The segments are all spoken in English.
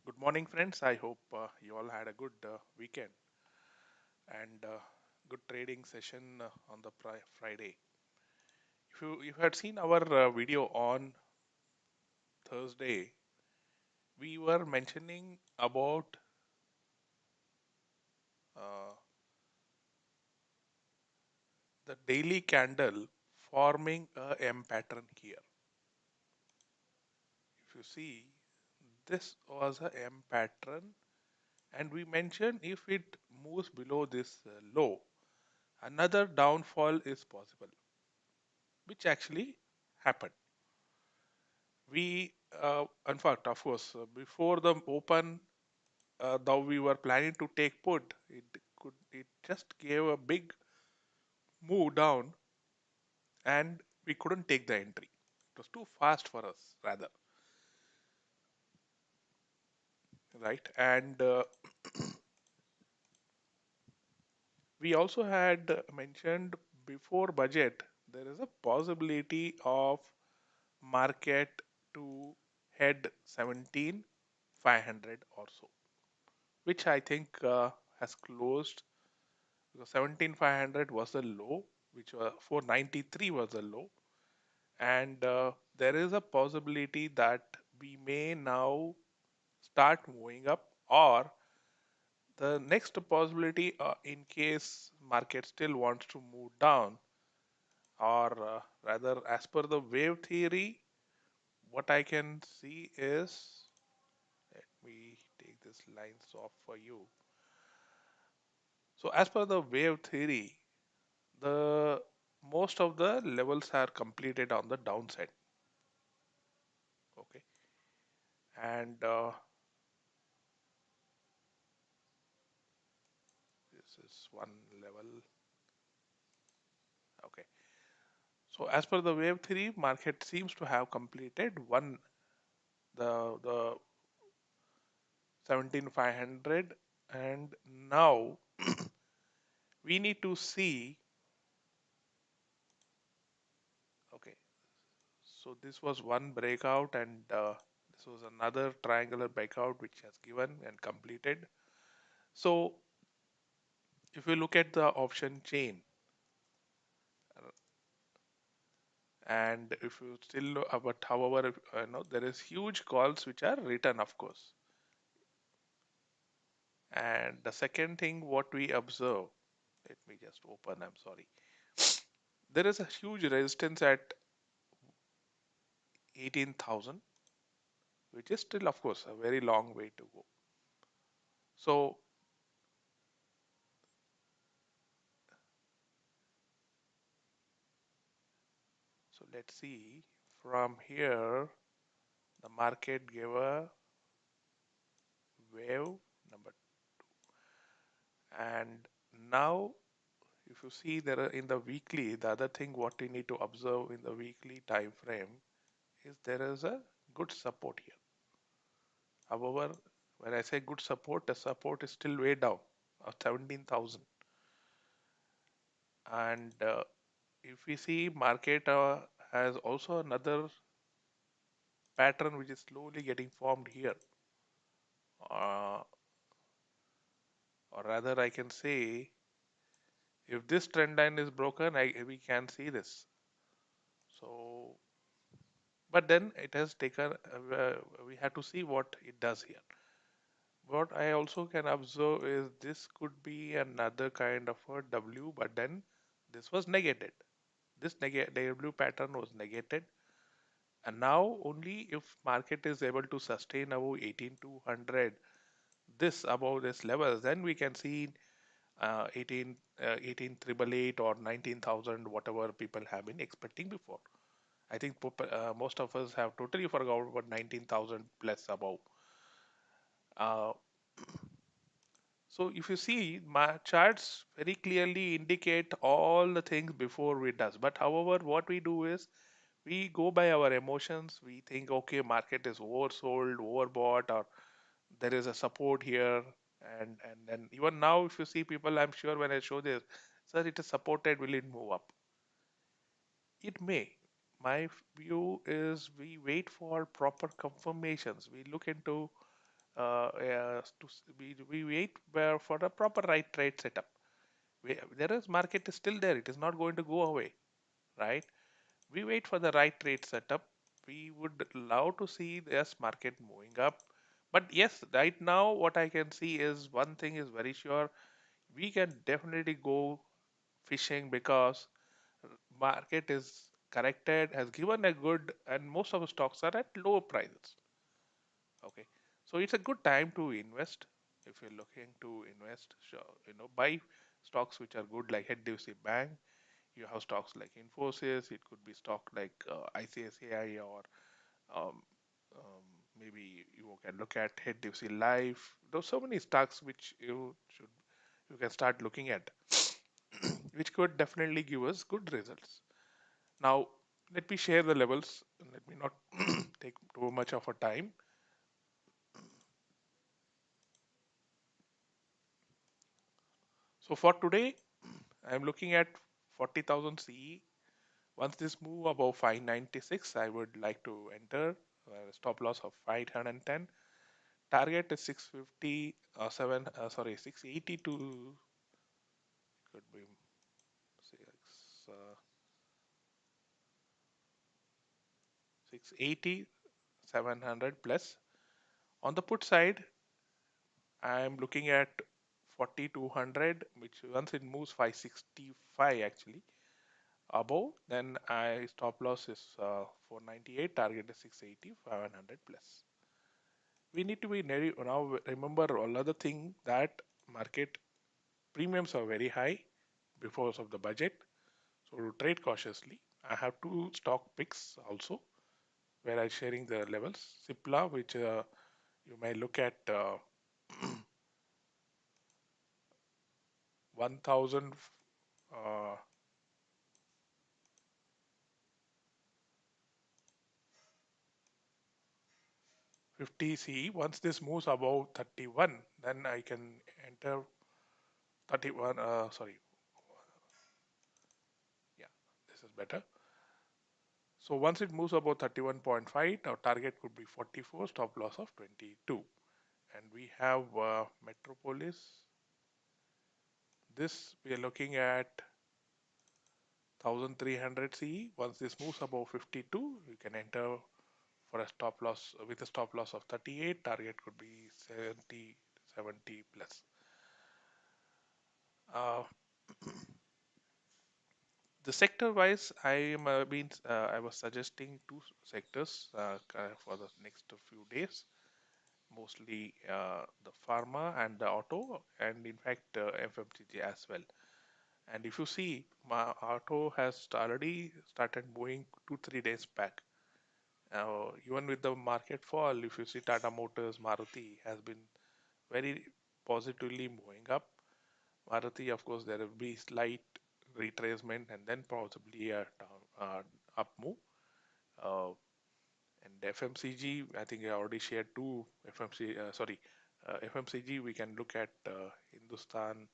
Good morning, friends. I hope you all had a good weekend and good trading session on the Friday. If you had seen our video on Thursday, we were mentioning about uh, the daily candle forming a M pattern here. If you see, this was a M pattern, and we mentioned if it moves below this low, another downfall is possible, which actually happened. In fact, of course, before the open, though we were planning to take put, it just gave a big move down, and we couldn't take the entry. It was too fast for us, rather, right? And we also had mentioned before budget there is a possibility of market to head 17,500 or so, which I think has closed. So 17,500 was the low, which was 493 was the low, and there is a possibility that we may now start moving up, or the next possibility, in case market still wants to move down, or rather, as per the wave theory, what I can see is, let me take this lines off for you. So, as per the wave theory, the most of the levels are completed on the downside. Okay, and this is one level. Okay, so as per the wave theory, market seems to have completed one, the 17,500, and now we need to see. Okay, so this was one breakout, and this was another triangular breakout which has given and completed. So if you look at the option chain, and if you still but however, if, there is huge calls which are written, of course. And the second thing what we observe, let me just open, I'm sorry, there is a huge resistance at 18,000, which is still, of course, a very long way to go. So let's see, from here the market gave a wave number, and now if you see, there are in the weekly, the other thing what we need to observe in the weekly time frame is there is a good support here. However, when I say good support, the support is still way down of 17,000. And if we see, market has also another pattern which is slowly getting formed here. Uh, or rather, I can say, if this trend line is broken, we can see this. So, but then it has taken, we have to see what it does here. What I also can observe is this could be another kind of a W, but then this was negated. This W pattern was negated, and now only if market is able to sustain above 18,200, this above this level, then we can see 18,888 or 19,000, whatever people have been expecting before. I think most of us have totally forgot about 19,000 plus above. Uh, So if you see, my charts very clearly indicate all the things before we does. But however, what we do is we go by our emotions. We think, okay, market is oversold, overbought, or there is a support here. And then even now, if you see people, I'm sure when I show this, sir, it is supported, will it move up? It may. My view is we wait for proper confirmations. We look into we wait for the proper right trade setup. There is market is still there. It is not going to go away, right? We wait for the right trade setup. We would love to see this market moving up. But yes, right now what I can see is one thing is very sure. We can definitely go fishing because market is corrected, has given a good, and most of the stocks are at lower prices. Okay, so it's a good time to invest if you're looking to invest. Sure, buy stocks which are good like HDFC Bank. You have stocks like Infosys. It could be stock like ICICI or um, um, maybe you can look at HDFC Life. There's so many stocks which you can start looking at, which could definitely give us good results. Now, let me share the levels. Let me not take too much of a time. So for today, I'm looking at 40,000 CE. Once this move above 596, I would like to enter stop loss of 510. Target is 650, 680 to could be six, 680, 700 plus. On the put side, I'm looking at 4200, which once it moves 565 actually above, then I stop loss is 498, target is 680, 500 plus. We need to be now remember all other thing that market premiums are very high because of the budget. So to trade cautiously, I have two stock picks also where I'm sharing the levels. Cipla, which you may look at 1000 uh, 50 C. Once this moves above 31, then I can enter 31. Sorry, yeah, this is better. So once it moves above 31.5, our target could be 44, stop loss of 22. And we have Metropolis. This we are looking at 1300 CE. Once this moves above 52, you can enter for a stop loss with a stop loss of 38. Target could be 70 plus. Uh, the sector wise, I was suggesting two sectors for the next few days, mostly the pharma and the auto, and in fact FMCG as well. And if you see, my auto has already started moving 2 3 days back. Even with the market fall, if you see Tata Motors, Maruti has been very positively moving up. Maruti, of course, there will be slight retracement and then possibly a up move. Uh, and FMCG, I think I already shared two FMCG. We can look at Hindustan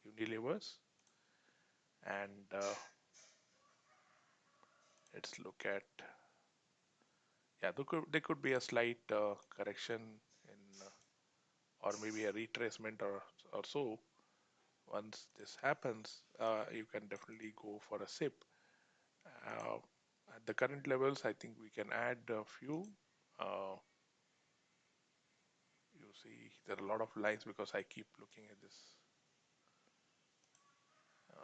Unilevers and let's look at there could be a slight correction in or maybe a retracement or so. Once this happens, you can definitely go for a sip. Uh, at the current levels, I think we can add a few. Uh, you see, there are a lot of lines because I keep looking at this. Uh,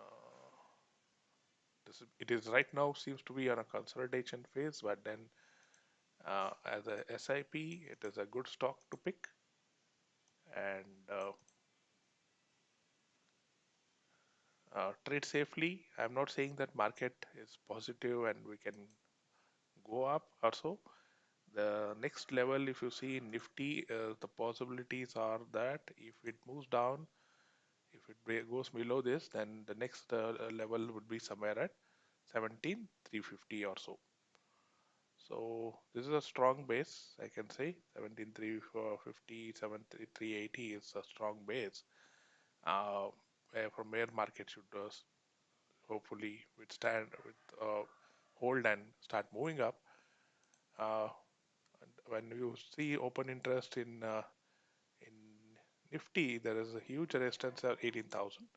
it is right now seems to be on a consolidation phase, but then as a SIP, it is a good stock to pick. And trade safely. I'm not saying that market is positive and we can go up also. The next level, if you see Nifty, the possibilities are that if it moves down, if it goes below this, then the next level would be somewhere at 17,350 or so. So this is a strong base, I can say 17,350, 17,380 is a strong base. Uh, from where market should hopefully withstand with hold and start moving up. Uh, when you see open interest in Nifty, there is a huge resistance at 18,000.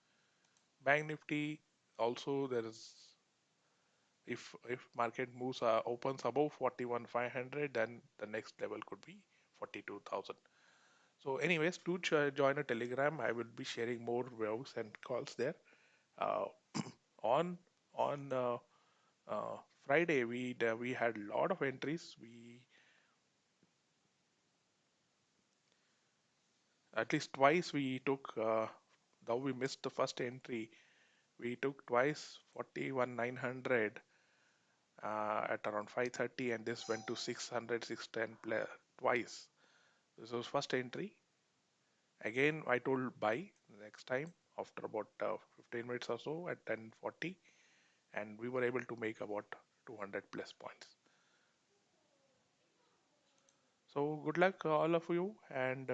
Bank Nifty also there is, if market moves opens above 41,500, then the next level could be 42,000. So anyways, do join a Telegram. I will be sharing more views and calls there. Uh, on on Friday we had a lot of entries. We at least twice we took. Though we missed the first entry, we took twice 41,900 at around 5:30, and this went to 600, 610 twice. This was first entry. Again, I told buy next time after about 15 minutes or so at 10:40, and we were able to make about 200 plus points. So good luck all of you, and